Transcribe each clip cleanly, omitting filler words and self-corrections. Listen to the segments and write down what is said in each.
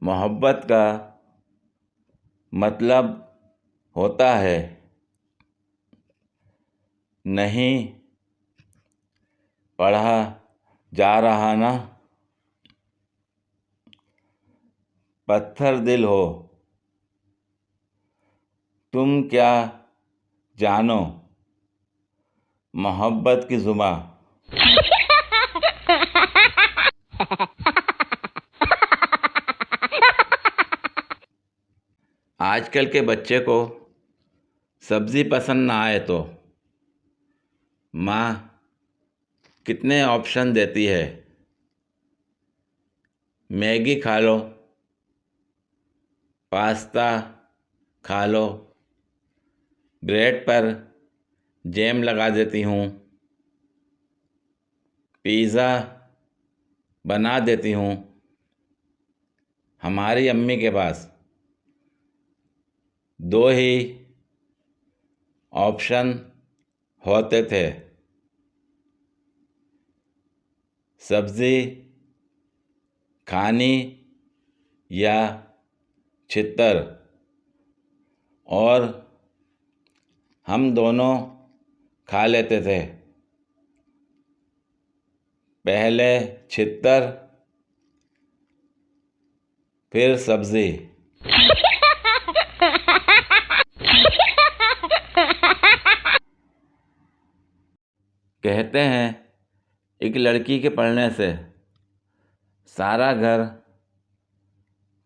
मोहब्बत का मतलब होता है नहीं पढ़ा जा रहा ना, पत्थर दिल हो। तुम क्या जानो मोहब्बत की ज़ुबां। आजकल के बच्चे को सब्ज़ी पसंद ना आए तो माँ कितने ऑप्शन देती है। मैगी खा लो, पास्ता खा लो, ब्रेड पर जैम लगा देती हूँ, पिज़्ज़ा बना देती हूँ। हमारी अम्मी के पास दो ही ऑप्शन होते थे, सब्ज़ी खानी या छितर, और हम दोनों खा लेते थे। पहले छितर फिर सब्ज़ी। कहते हैं एक लड़की के पढ़ने से सारा घर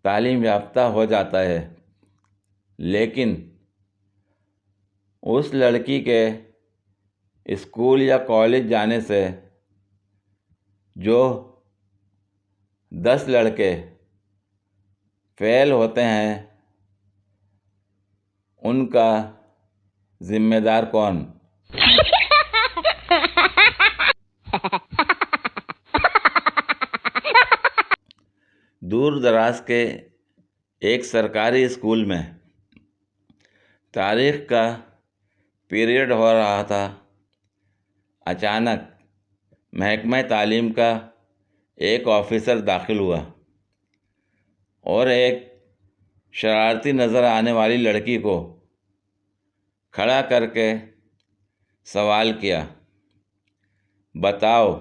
तालीम याफ्ता हो जाता है, लेकिन उस लड़की के स्कूल या कॉलेज जाने से जो 10 लड़के फेल होते हैं उनका जिम्मेदार कौन। दूर दराज के एक सरकारी स्कूल में तारीख़ का पीरियड हो रहा था। अचानक महकमा तालीम का एक ऑफिसर दाखिल हुआ और एक शरारती नज़र आने वाली लड़की को खड़ा करके सवाल किया, बताओ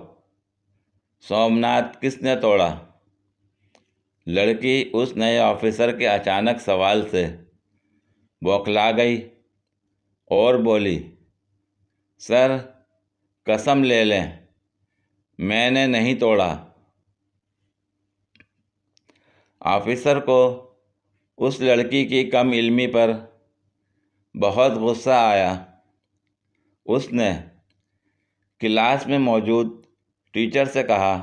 सोमनाथ किसने तोड़ा। लड़की उस नए ऑफिसर के अचानक सवाल से बौखला गई और बोली, सर कसम ले लें मैंने नहीं तोड़ा। ऑफिसर को उस लड़की की कम इल्मी पर बहुत गुस्सा आया। उसने क्लास में मौजूद टीचर से कहा,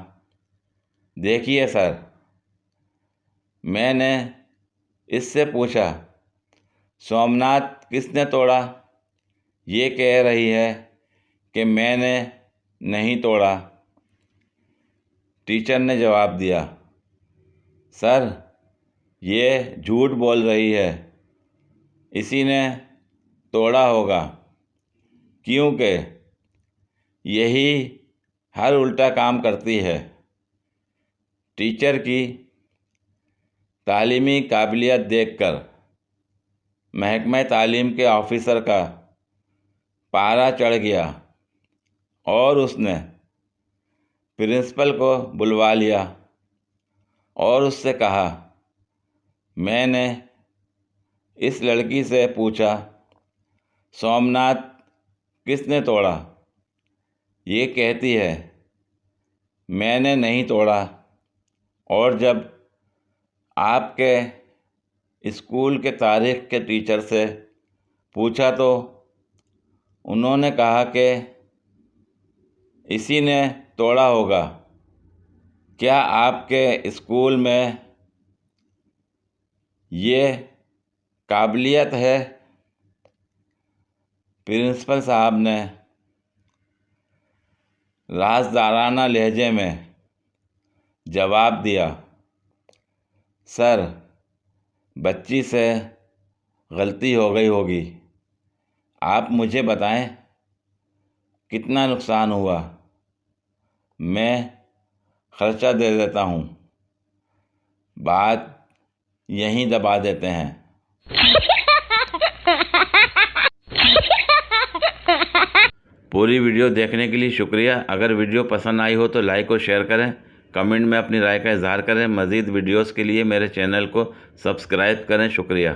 देखिए सर, मैंने इससे पूछा सोमनाथ किसने तोड़ा, ये कह रही है कि मैंने नहीं तोड़ा। टीचर ने जवाब दिया, सर ये झूठ बोल रही है, इसी ने तोड़ा होगा, क्योंकि यही हर उल्टा काम करती है। टीचर की तालीमी काबिलियत देखकर महकमा तालीम के ऑफिसर का पारा चढ़ गया और उसने प्रिंसिपल को बुलवा लिया और उससे कहा, मैंने इस लड़की से पूछा सोमनाथ किसने तोड़ा, ये कहती है मैंने नहीं तोड़ा। और जब आपके स्कूल के तारीख़ के टीचर से पूछा तो उन्होंने कहा कि इसी ने तोड़ा होगा। क्या आपके स्कूल में ये काबिलियत है। प्रिंसिपल साहब ने राजदाराना लहजे में जवाब दिया, सर बच्ची से गलती हो गई होगी, आप मुझे बताएं कितना नुकसान हुआ, मैं खर्चा दे देता हूँ। बात यहीं दबा देते हैं। पूरी वीडियो देखने के लिए शुक्रिया। अगर वीडियो पसंद आई हो तो लाइक और शेयर करें, कमेंट में अपनी राय का इजहार करें। मज़ीद वीडियोस के लिए मेरे चैनल को सब्सक्राइब करें। शुक्रिया।